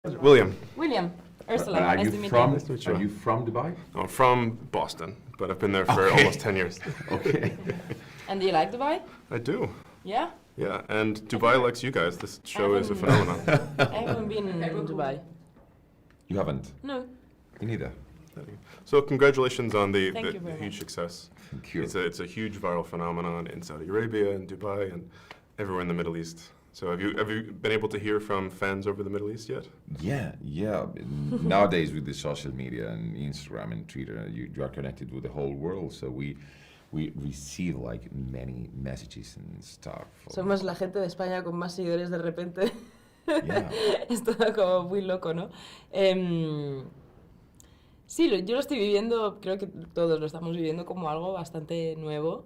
William. William, Úrsula, Are nice you to meet from? you. Are you from Dubai? I'm from Boston, but I've been there for almost 10 years. Okay. And do you like Dubai? I do. Yeah? Yeah, and Dubai likes you guys. This show is a phenomenon. I haven't been in Dubai. You haven't? No. Me neither. So congratulations on the Thank you very huge much. success. Thank you. It's a huge viral phenomenon in Saudi Arabia and Dubai and everywhere in the Middle East. So have you been able to hear from fans over the Middle East yet? Yeah. Nowadays with the social media and Instagram and Twitter, you are connected with the whole world. So we receive like many messages and stuff. Somos la gente de España con más seguidores de repente. Yeah. Es todo como muy loco, ¿no? Sí, yo lo estoy viviendo, creo que todos lo estamos viviendo como algo bastante nuevo.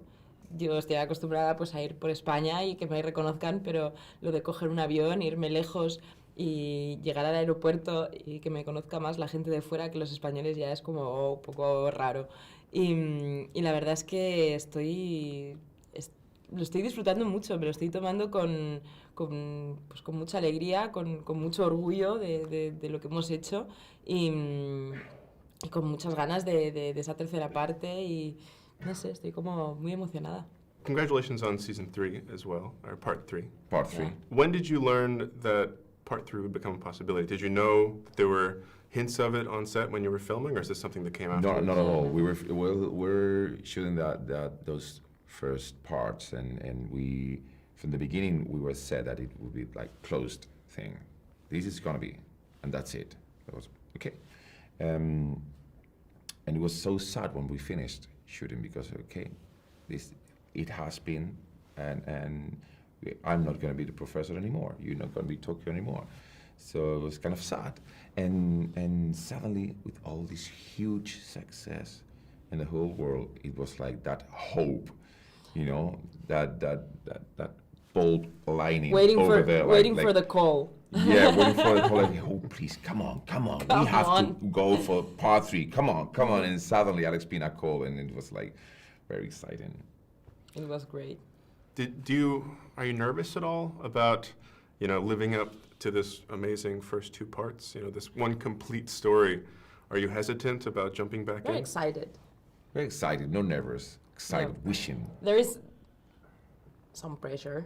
Yo estoy acostumbrada pues a ir por España y que me reconozcan, pero lo de coger un avión, irme lejos y llegar al aeropuerto y que me conozca más la gente de fuera que los españoles ya es como un poco raro. Y la verdad es que lo estoy disfrutando mucho, me lo estoy tomando con mucha alegría, con mucho orgullo de lo que hemos hecho y con muchas ganas de esa tercera parte y no sé, estoy como muy emocionada. Congratulations on season 3 as well, or part 3. Part 3. Yeah. When did you learn that part 3 would become a possibility? Did you know that there were hints of it on set when you were filming, or is this something that came after? No, not at all. We were shooting those first parts, and we from the beginning we were said that it would be like closed thing. This is gonna be, and that's it. It was okay, and it was so sad when we finished shooting because it has been, and I'm not gonna be the professor anymore. You're not gonna be Tokyo anymore. So it was kind of sad, and suddenly with all this huge success in the whole world, it was like that hope, you know, that bulb lining over there, waiting for the call. Yeah, waiting for the call. Like, oh, please, come on. We have to go for part 3. Come on. And suddenly Alex Pina called, and it was like very exciting. It was great. Are you nervous at all about, living up to this amazing first 2 parts? This one complete story. Are you hesitant about jumping back Very in? excited. Very excited, not nervous. Excited, No. wishing. There is some pressure.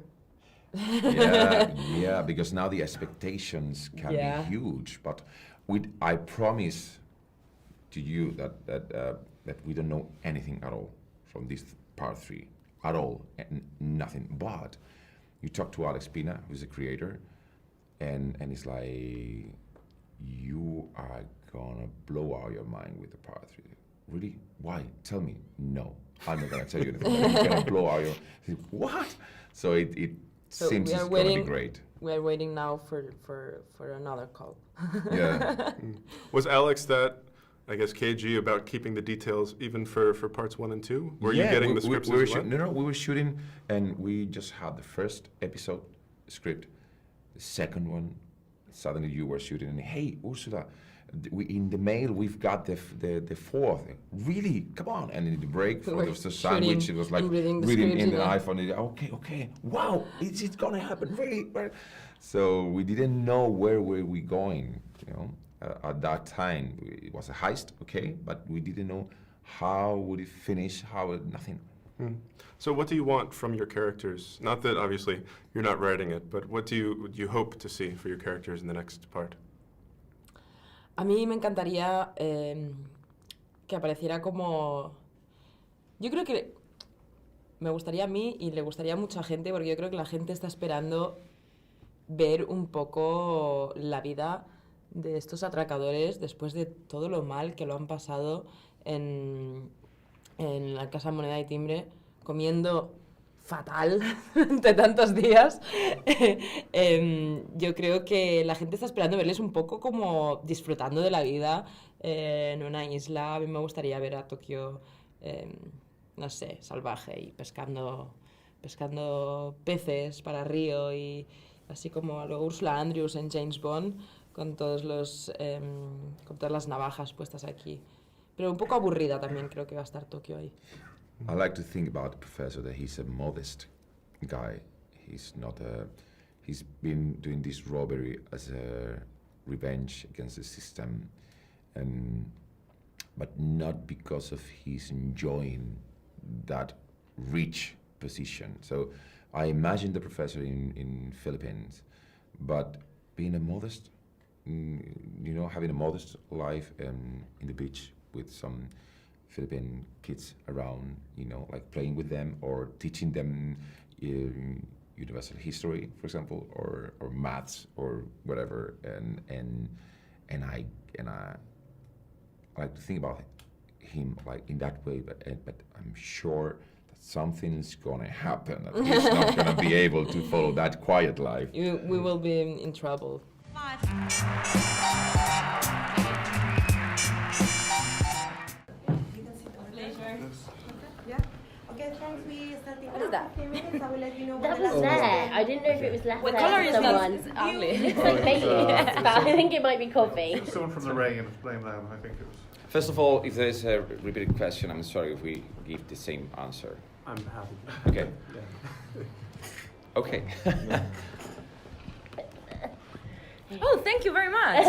Yeah, because now the expectations can Yeah. be huge. But I promise to you that we don't know anything at all from this part 3 at all, and nothing. But you talk to Alex Pina, who's the creator, and it's like you are gonna blow out your mind with the part 3. Really? Why? Tell me. No, I'm not gonna tell you anything. You're gonna blow out your. What? So it seems it's gonna be great. We are waiting now for another call. Yeah. Was Alex that, I guess, KG about keeping the details even for parts 1 and 2? Were you getting the scripts as well? No, we were shooting, and we just had the first episode script. The second one, suddenly you were shooting, and hey, Úrsula, in the mail we've got the fourth. Really? Come on! And in the break for the sandwich, it was like reading in the iPhone. Okay, wow, it's gonna happen, really? So we didn't know where were we going, at that time. It was a heist, okay, but we didn't know how would it finish, nothing. So what do you want from your characters? Not that obviously you're not writing it, but what do you hope to see for your characters in the next part? A mí me encantaría que apareciera como... Yo creo que me gustaría a mí y le gustaría a mucha gente, porque yo creo que la gente está esperando ver un poco la vida de estos atracadores después de todo lo mal que lo han pasado en la Casa Moneda y Timbre, comiendo fatal de tantos días. Yo creo que la gente está esperando verles un poco como disfrutando de la vida en una isla. A mí me gustaría ver a Tokio, no sé, salvaje y pescando peces para Río, y así como luego Ursula Andrews en James Bond con todas las navajas puestas aquí. Pero un poco aburrida también creo que va a estar Tokio ahí. I like to think about the professor that he's a modest guy. He's not a. He's been doing this robbery as a revenge against the system, but not because of his enjoying that rich position. So I imagine the professor in Philippines, but being a modest, having a modest life in the beach with some Philippine kids around, like playing with them or teaching them universal history, for example, or maths or whatever. And I like to think about him like in that way, but I'm sure that something's gonna happen. That he's not gonna be able to follow that quiet life. We will be in trouble. Okay, thanks. We starting. What is that? 15 minutes. I will let you know. That was there. I didn't know if it was left What there colour for is that? someone. It's ugly. It looks like bacon, but I think it might be coffee. Someone from the rain, blame them, I think it was. First of all, if there is a repeated question, I'm sorry if we give the same answer. I'm happy. Okay. Okay. Oh, thank you very much.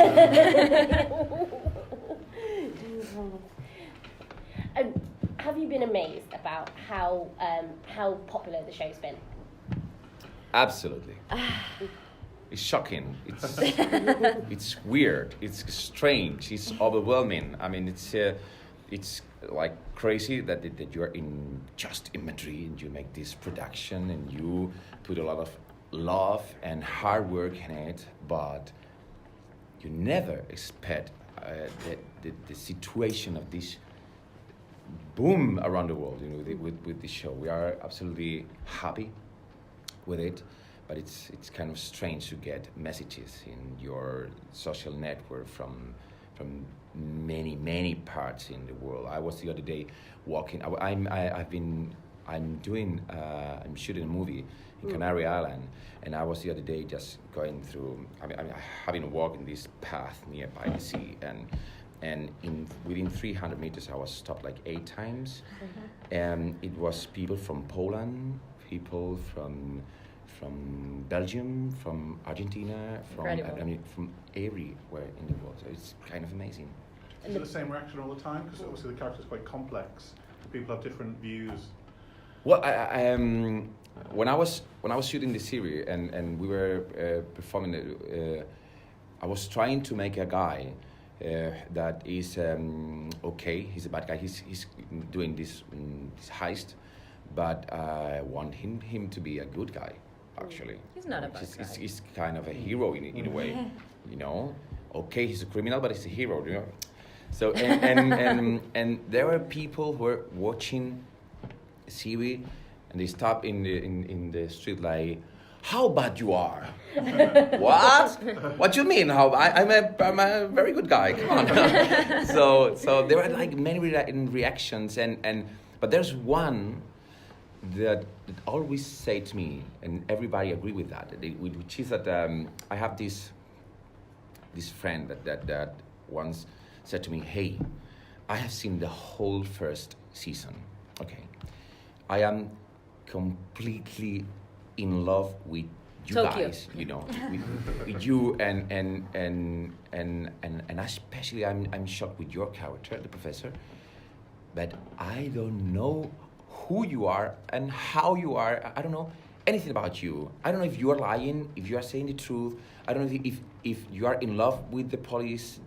Have you been amazed about how popular the show's been? Absolutely. It's shocking. It's weird. It's strange. It's overwhelming. I mean, it's like crazy that you're in just imagery and you make this production and you put a lot of love and hard work in it, but you never expect the situation of this boom around the world, with this show. We are absolutely happy with it, but it's kind of strange to get messages in your social network from many parts in the world. I was the other day walking. I'm shooting a movie in Canary Island, and I was the other day just going through. Having a walk in this path nearby the sea, and within 300 meters, I was stopped like 8 times, and it was people from Poland, people from Belgium, from Argentina, from everywhere in the world. So it's kind of amazing. Is it the same reaction all the time? Because obviously the character's quite complex. People have different views. Well, when I was shooting the series and we were performing it, I was trying to make a guy that is okay. He's a bad guy. He's doing this heist, but I want him to be a good guy. Actually, He's not a bad guy. He's kind of a hero in a way, Okay, he's a criminal, but he's a hero, So and there were people who were watching the series, and they stop in the street like, "How bad you are!" What? What you mean? I'm a very good guy. Come on. so there were like many reactions, but there's one that always say to me, and everybody agree with that, which is that I have this friend that once said to me, "Hey, I have seen the whole first season. Okay, I am completely in love with you Tokyo. guys, with you and especially I'm shocked with your character, the professor, but I don't know who you are and how you are. I don't know anything about you. I don't know if you are lying, if you are saying the truth. I don't know if you are in love with the police,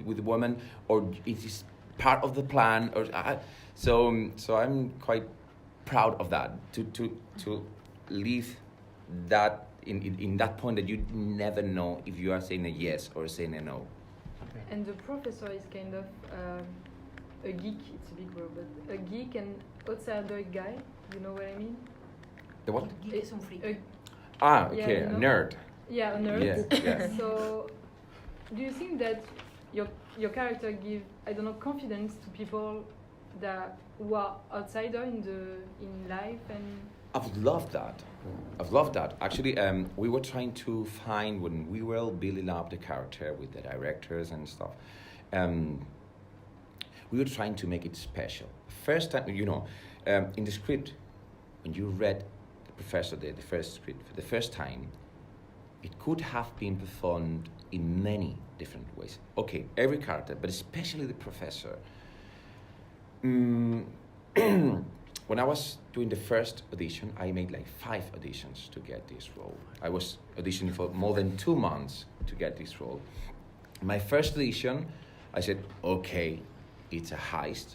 with the woman, or it is part of the plan. So I'm quite proud of that, to leave that in that point that you never know if you are saying a yes or saying a no. And the professor is kind of a geek, it's a big word, but a geek and outsider guy, you know what I mean? The what? Geek is un freak. Okay, Yeah, a nerd. Yeah, a nerd. Yeah. So, do you think that your character give, I don't know, confidence to people who are outsider in life and? I've loved that. Actually, we were trying to find, when we were building up the character with the directors and stuff, we were trying to make it special. First time, in the script, when you read the professor the first script for the first time, it could have been performed in many different ways. Okay, every character, but especially the professor. When I was doing the first audition, I made like 5 auditions to get this role. I was auditioning for more than 2 months to get this role. My first audition, I said, okay, it's a heist.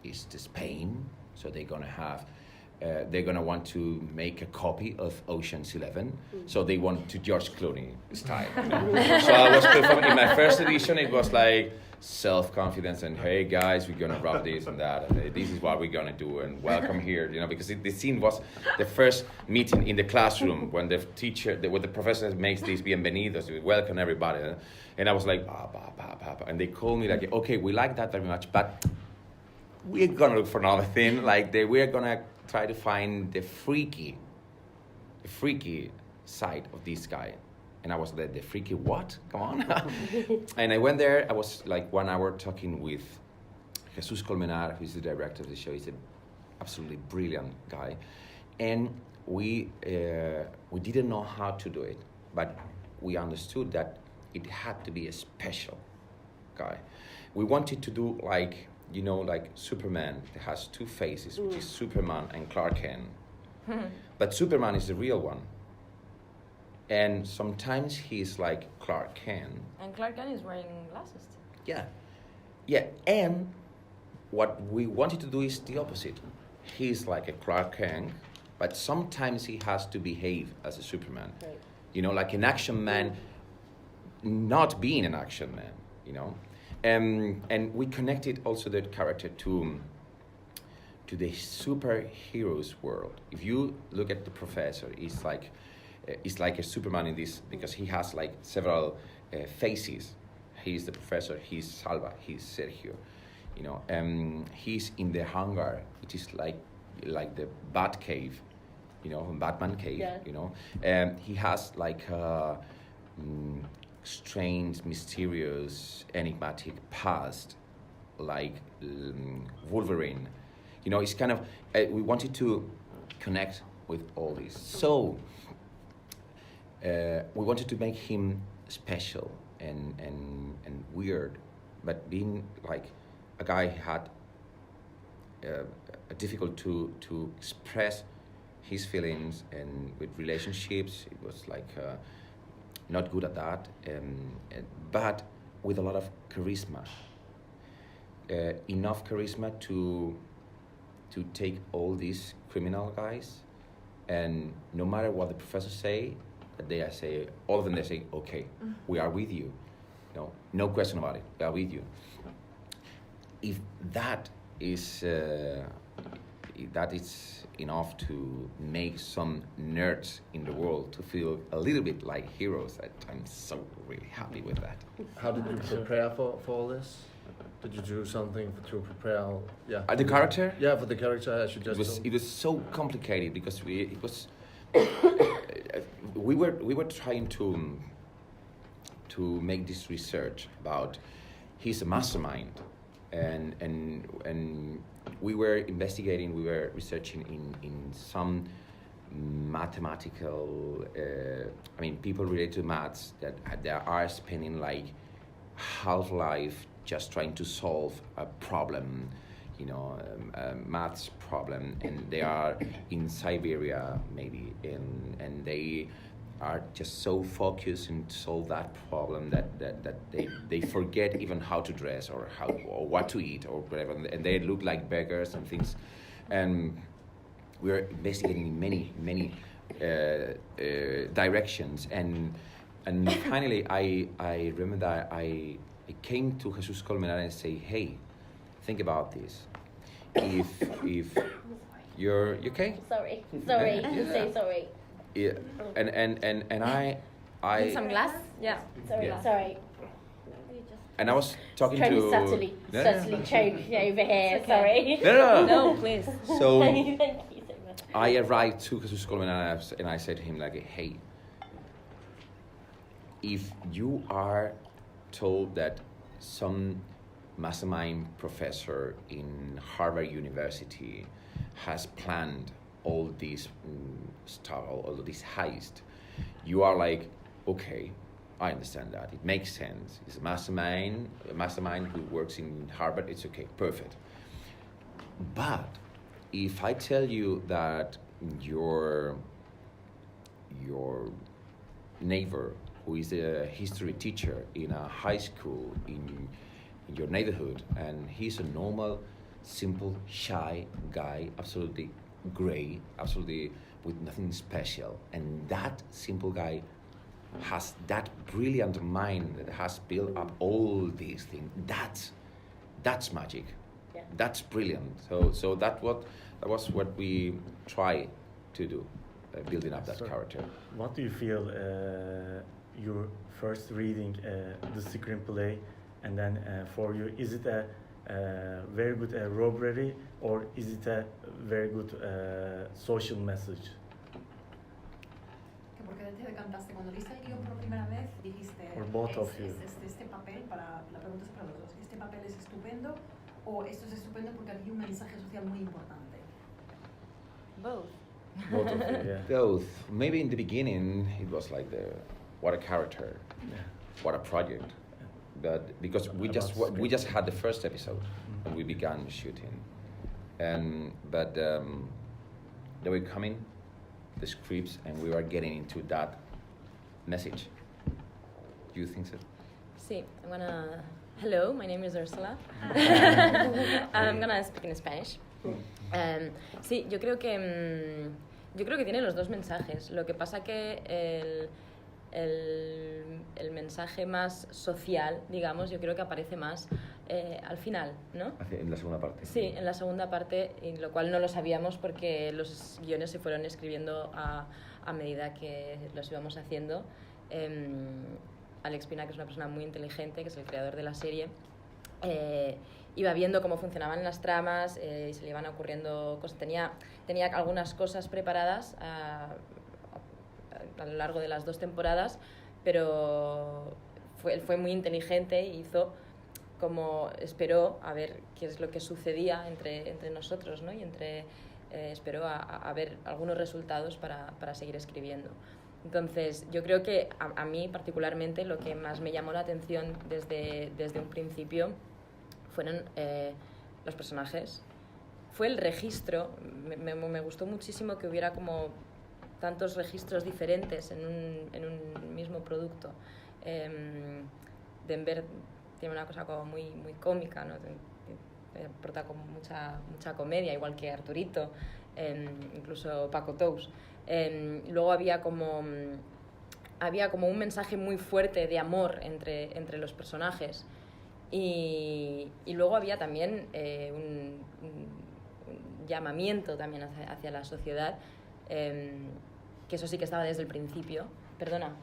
It's to Spain, so they're gonna want to make a copy of Ocean's 11. So they want to George Clooney style. You know? So I was performing in my first audition. It was like self-confidence and hey guys, we're gonna rub this and that, and this is what we're gonna do, and welcome here. You know, because the scene was the first meeting in the classroom when the teacher, when the professor makes these bienvenidos, we welcome everybody, and I was like, and they called me like, okay, we like that very much, but we're gonna look for another thing. Like we're gonna try to find the freaky side of this guy. And I was like, the freaky what? Come on. And I went there. I was like 1 hour talking with Jesus Colmenar, who's the director of the show. He's an absolutely brilliant guy. And we didn't know how to do it, but we understood that it had to be a special guy. We wanted to do like, you know, like Superman that has 2 faces, which is Superman and Clark Kent. But Superman is the real one. And sometimes he's like Clark Kent. And Clark Kent is wearing glasses. Yeah. And what we wanted to do is the opposite. He's like a Clark Kent, but sometimes he has to behave as a Superman. Right. You know, like an action man, not being an action man, you know. And we connected also that character to the superheroes world. If you look at the professor, it's like a Superman in this, because he has like several faces. He's the professor, he's Salva, he's Sergio, you know. He's in the hangar, which is like the Bat Cave, you know, Batman Cave, yeah. You know. He has like strange, mysterious, enigmatic past, like Wolverine. You know, it's kind of, we wanted to connect with all this. So, we wanted to make him special and weird, but being like a guy who had difficult to express his feelings, and with relationships, it was like not good at that, but with a lot of charisma. Enough charisma to take all these criminal guys, and no matter what the professors say, all of them, they say, okay, we are with you. No question about it, we are with you. If that is enough to make some nerds in the world to feel a little bit like heroes, I'm so really happy with that. How did you prepare for all this? Did you do something to prepare? The character? Yeah, for the character, as you just it was so complicated because we were trying to make this research about he's a mastermind, and we were investigating, we were researching in some mathematical, people related to maths that are spending like half-life just trying to solve a problem, a maths problem, and they are in Siberia maybe, and they are just so focused and solve that problem that they forget even how to dress or what to eat or whatever, and they look like beggars and things. And we're investigating in many directions, and finally I remember that I came to Jesus Colmenar and say, hey, think about this. If you're okay? Sorry. Yeah. Say sorry. Yeah. And I Need some glass? Yeah. Sorry. and I was talking Trying to to subtly choke over here. Okay. Sorry. No, please. So Thank you so much. I arrived to Jesus Colmenar and I said to him like, hey, if you are told that some mastermind professor in Harvard University has planned all this stuff, all this heist, you are like, okay, I understand that. It makes sense. He's a mastermind who works in Harvard. It's okay, perfect. But if I tell you that your neighbor, who is a history teacher in a high school in your neighborhood, and he's a normal, simple, shy guy, absolutely gray, absolutely with nothing special, and that simple guy has that brilliant mind that has built up all these things. That's magic. Yeah. That's brilliant. So that was what we try to do, building up that So, character. What do you feel your first reading the screenplay, and then for you, is it a very good robbery, or is it a very good social message? Que ¿por qué te decantaste? Cuando viste el guión por primera vez, dijiste, Or both of you. este papel, la pregunta es para los dos, ¿este papel es estupendo o esto es estupendo porque aquí hay un mensaje social muy importante? Both. Both of you, yeah. Both. Maybe in the beginning it was like what a character, Yeah. what a project. But because we just had the first episode and we began shooting, but they were coming, the scripts, and we were getting into that message. Do you think so? Sí, Hello, my name is Úrsula. I'm gonna speak in Spanish. Sí, yo creo que tiene los dos mensajes. Lo que pasa que el mensaje más social, digamos, yo creo que aparece más al final, ¿no? En la segunda parte. Sí, en la segunda parte, y lo cual no lo sabíamos porque los guiones se fueron escribiendo a medida que los íbamos haciendo. Alex Pina, que es una persona muy inteligente, que es el creador de la serie, iba viendo cómo funcionaban las tramas y se le iban ocurriendo cosas. Tenía algunas cosas preparadas a lo largo de las 2 temporadas, pero él fue muy inteligente e esperó a ver qué es lo que sucedía entre nosotros, ¿no? Y esperó a ver algunos resultados para seguir escribiendo. Entonces, yo creo que a mí particularmente lo que más me llamó la atención desde un principio fueron los personajes. Fue el registro. Me gustó muchísimo que hubiera como tantos registros diferentes en un mismo producto. Denver tiene una cosa como muy, muy cómica, ¿no? Aporta como mucha comedia, igual que Arturito, incluso Paco Tous. Luego había como un mensaje muy fuerte de amor entre los personajes, y luego había también un llamamiento también hacia la sociedad, que eso sí que estaba desde el principio. Perdona.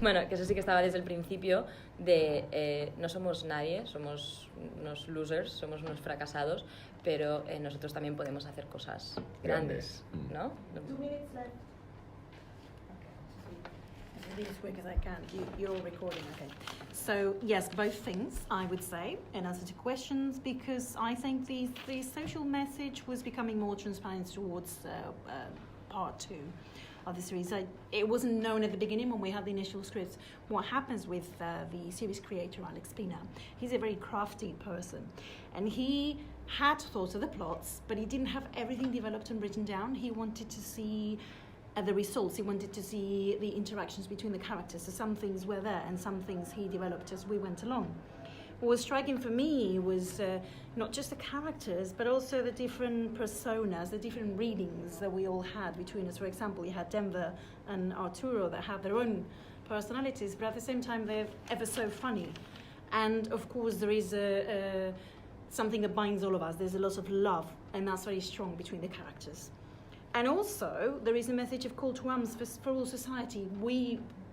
Bueno, que eso sí que estaba desde el principio de no somos nadie, somos unos losers, somos unos fracasados, pero nosotros también podemos hacer cosas grandes, ¿no? 2 minutes left. Be as quick as I can. You're recording, okay. So, yes, both things, I would say, in answer to questions, because I think the social message was becoming more transparent towards part 2 of the series. It wasn't known at the beginning when we had the initial scripts what happens with the series creator, Alex Pina. He's a very crafty person, and he had thought of the plots, but he didn't have everything developed and written down. He wanted to see the results. He wanted to see the interactions between the characters. So some things were there and some things he developed as we went along. What was striking for me was not just the characters, but also the different personas, the different readings that we all had between us. For example, you had Denver and Arturo that had their own personalities, but at the same time they're ever so funny. And of course there is something that binds all of us. There's a lot of love, and that's very strong between the characters. And also, there is a message of call to arms for all society.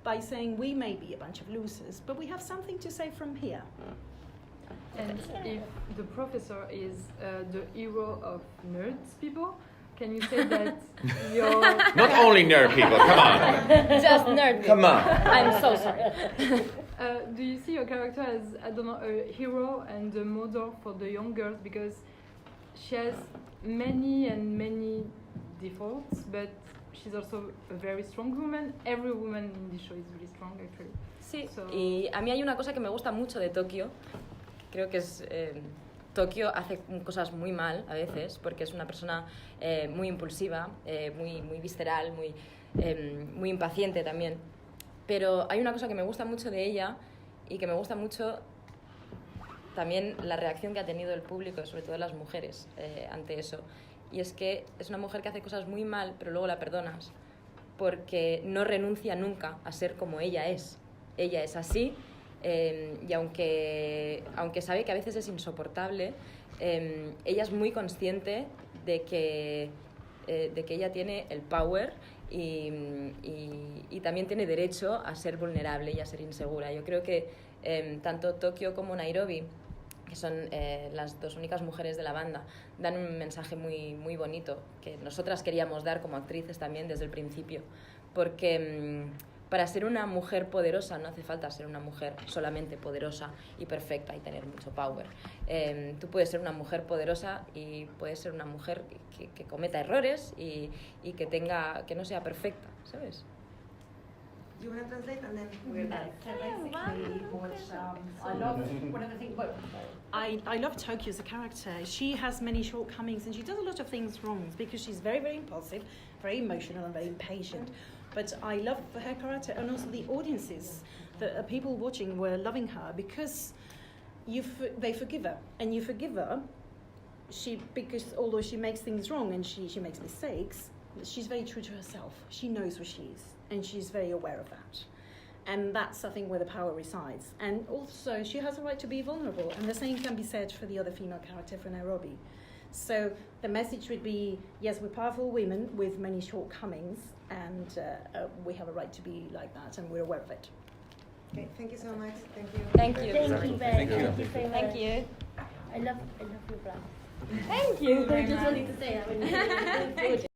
By saying we may be a bunch of losers, but we have something to say from here. And if the professor is the hero of nerds people, can you say that you're... Not only nerd people, come on. Just nerd. Come on. I'm so sorry. Do you see your character as, I don't know, a hero and a model for the young girls? Because she has many defaults, but she's also a very strong woman. Every woman in this show is really strong, actually. Sí, So- y a mí hay una cosa que me gusta mucho de Tokio, creo que es... Tokio hace cosas muy mal a veces, porque es una persona muy impulsiva, muy visceral, muy impaciente también. Pero hay una cosa que me gusta mucho de ella y que me gusta mucho también la reacción que ha tenido el público, sobre todo las mujeres, ante eso. Y es que es una mujer que hace cosas muy mal, pero luego la perdonas, porque no renuncia nunca a ser como ella es. Ella es así, y aunque sabe que a veces es insoportable, ella es muy consciente de que ella tiene el power y también tiene derecho a ser vulnerable y a ser insegura. Yo creo que tanto Tokio como Nairobi, que son las dos únicas mujeres de la banda, dan un mensaje muy bonito que nosotras queríamos dar como actrices también desde el principio, porque para ser una mujer poderosa no hace falta ser una mujer solamente poderosa y perfecta y tener mucho power. Tú puedes ser una mujer poderosa y puedes ser una mujer que cometa errores y que no sea perfecta, ¿sabes? You want to translate and then We're back. So basically, what I love, one of the things, well, I love Tokyo as a character. She has many shortcomings and she does a lot of things wrong because she's very, very impulsive, very emotional and very impatient. But I love her character and also the audiences, the people watching were loving her because they forgive her. And you forgive her, because although she makes things wrong and she makes mistakes, she's very true to herself. She knows who she is. And she's very aware of that. And that's, I think, where the power resides. And also, she has a right to be vulnerable. And the same can be said for the other female character, for Nairobi. So the message would be, yes, we're powerful women with many shortcomings, and we have a right to be like that, and we're aware of it. Okay, thank you so much. Thank you. Thank you. Thank you very Thank you. much. Thank you. Thank you. I love your brand. Thank you. I just wanted to say that.